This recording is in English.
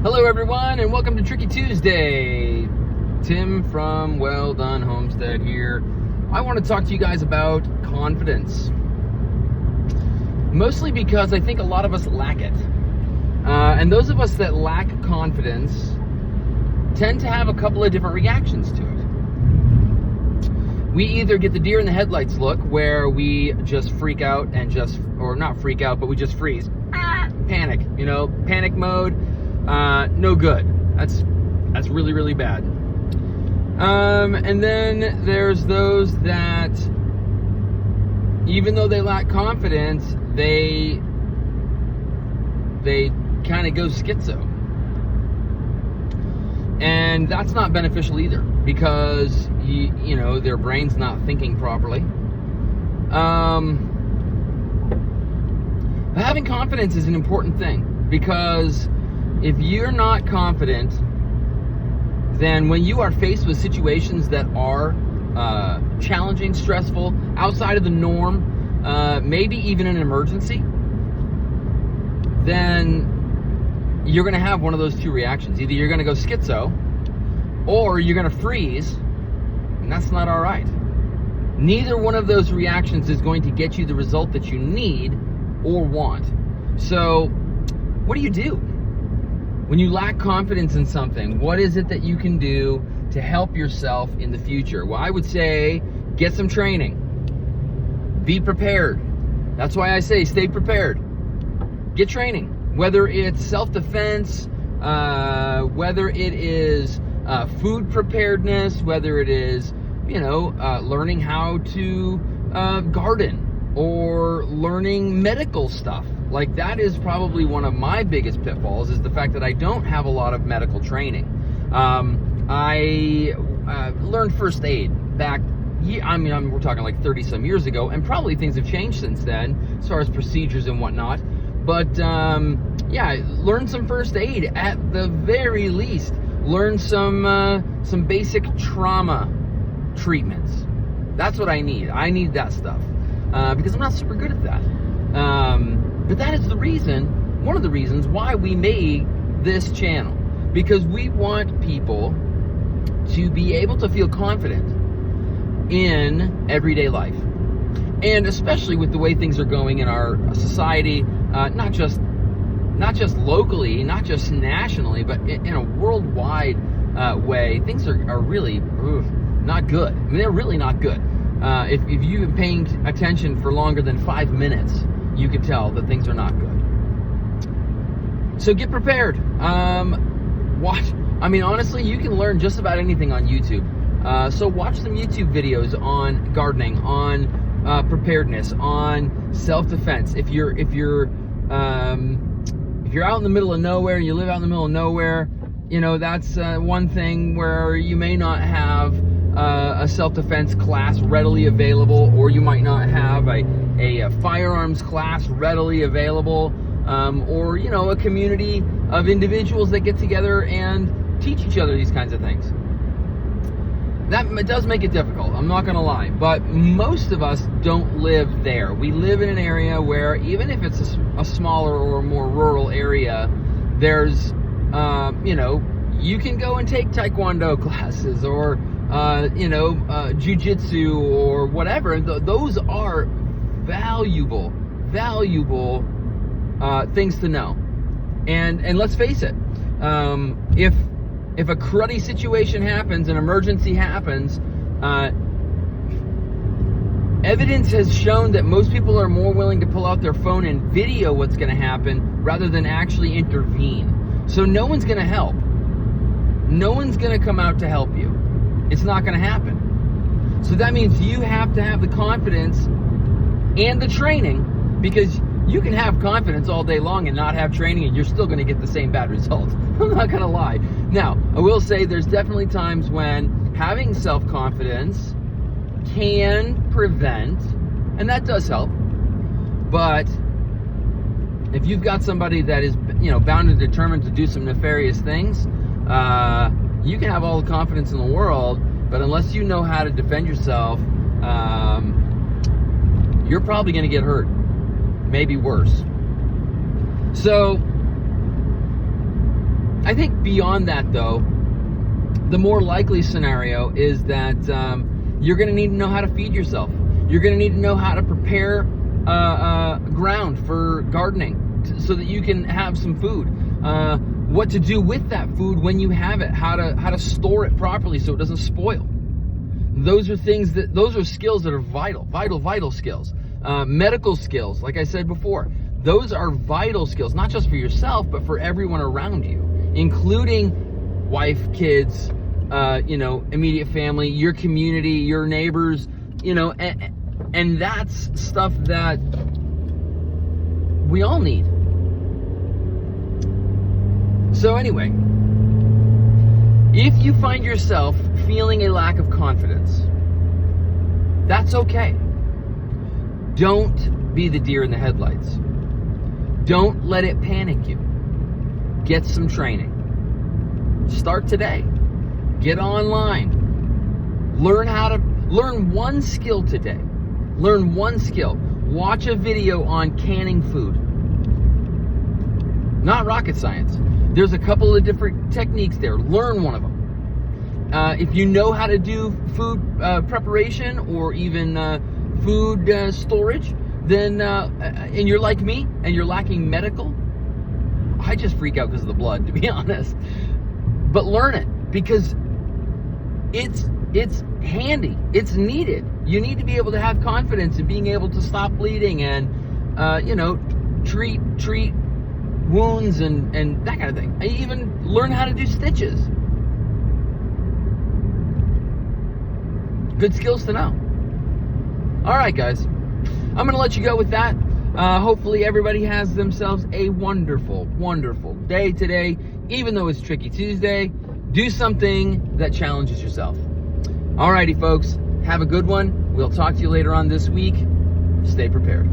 Hello everyone, and welcome to Tricky Tuesday. Tim from Well Done Homestead here. I want to talk to you guys about confidence. Mostly because I think a lot of us lack it. And those of us that lack confidence tend to have a couple of different reactions to it. We either get the deer in the headlights look, where we just freak out and or not freak out, but we just freeze. Panic, panic mode. No good. That's really, really bad. And then there's those that, even though they lack confidence, they kind of go schizo. And that's not beneficial either, because their brain's not thinking properly. Having confidence is an important thing, because if you're not confident, then when you are faced with situations that are challenging, stressful, outside of the norm, maybe even an emergency, then you're going to have one of those two reactions. Either you're going to go schizo, or you're going to freeze, and that's not all right. Neither one of those reactions is going to get you the result that you need or want. So what do you do when you lack confidence in something? What is it that you can do to help yourself in the future? Well, I would say get some training. Be prepared. That's why I say stay prepared. Get training. Whether it's self-defense, whether it is food preparedness, whether it is, learning how to garden, or learning medical stuff. Like, that is probably one of my biggest pitfalls, is the fact that I don't have a lot of medical training. I learned first aid back, we're talking like 30 some years ago, and probably things have changed since then as far as procedures and whatnot. But learn some first aid at the very least. Learn some basic trauma treatments. That's what I need. I need that stuff. Because I'm not super good at that. But that is one of the reasons why we made this channel. Because we want people to be able to feel confident in everyday life. And especially with the way things are going in our society, not just locally, not just nationally, but in a worldwide way, things are really not good. I mean, they're really not good. If you've been paying attention for longer than 5 minutes, you can tell that things are not good. So get prepared. Honestly, you can learn just about anything on YouTube. So watch some YouTube videos on gardening, on preparedness, on self-defense. If you're out in the middle of nowhere, you live out in the middle of nowhere, that's one thing where you may not have a self-defense class readily available, or you might not have a firearms class readily available, or a community of individuals that get together and teach each other these kinds of things. That does make it difficult, I'm not going to lie, but most of us don't live there. We live in an area where, even if it's a smaller or more rural area, there's, you can go and take taekwondo classes, or jiu-jitsu, or whatever. Those are valuable things to know. And let's face it, if a cruddy situation happens, an emergency happens, evidence has shown that most people are more willing to pull out their phone and video what's going to happen rather than actually intervene. So no one's going to help. No one's going to come out to help you. It's not going to happen. So that means you have to have the confidence and the training, because you can have confidence all day long and not have training, and you're still going to get the same bad results. I'm not going to lie. Now, I will say there's definitely times when having self-confidence can prevent, and that does help. But if you've got somebody that is, bound and determined to do some nefarious things, you can have all the confidence in the world, but unless you know how to defend yourself, you're probably going to get hurt. Maybe worse. So I think beyond that, though, the more likely scenario is that you're going to need to know how to feed yourself. You're going to need to know how to prepare ground for gardening so that you can have some food. What to do with that food when you have it. How to store it properly so it doesn't spoil. Those are skills that are vital skills. Medical skills, like I said before, those are vital skills, not just for yourself, but for everyone around you, including wife, kids, immediate family, your community, your neighbors, and that's stuff that we all need. So anyway, if you find yourself feeling a lack of confidence, that's okay. Don't be the deer in the headlights. Don't let it panic you. Get some training. Start today. Get online. Learn one skill today. Learn one skill. Watch a video on canning food. Not rocket science. There's a couple of different techniques there. Learn one of them. If you know how to do food preparation or even food storage, then and you're like me and you're lacking medical, I just freak out because of the blood, to be honest. But learn it, because it's handy. It's needed. You need to be able to have confidence in being able to stop bleeding and treat wounds and that kind of thing. I even learn how to do stitches. Good skills to know. All right, guys. I'm going to let you go with that. Hopefully everybody has themselves a wonderful, wonderful day today. Even though it's Tricky Tuesday, do something that challenges yourself. All righty, folks. Have a good one. We'll talk to you later on this week. Stay prepared.